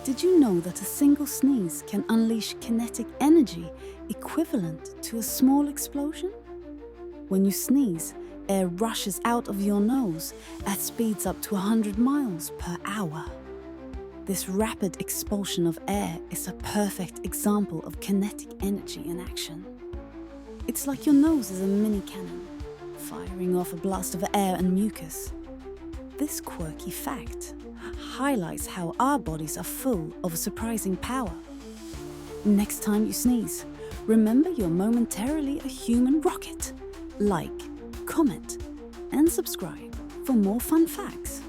Did you know that a single sneeze can unleash kinetic energy equivalent to a small explosion? When you sneeze, air rushes out of your nose at speeds up to 100 miles per hour. This rapid expulsion of air is a perfect example of kinetic energy in action. It's like your nose is a mini cannon, firing off a blast of air and mucus. This quirky fact highlights how our bodies are full of surprising power. Next time you sneeze, remember you're momentarily a human rocket. Like, comment, and subscribe for more fun facts.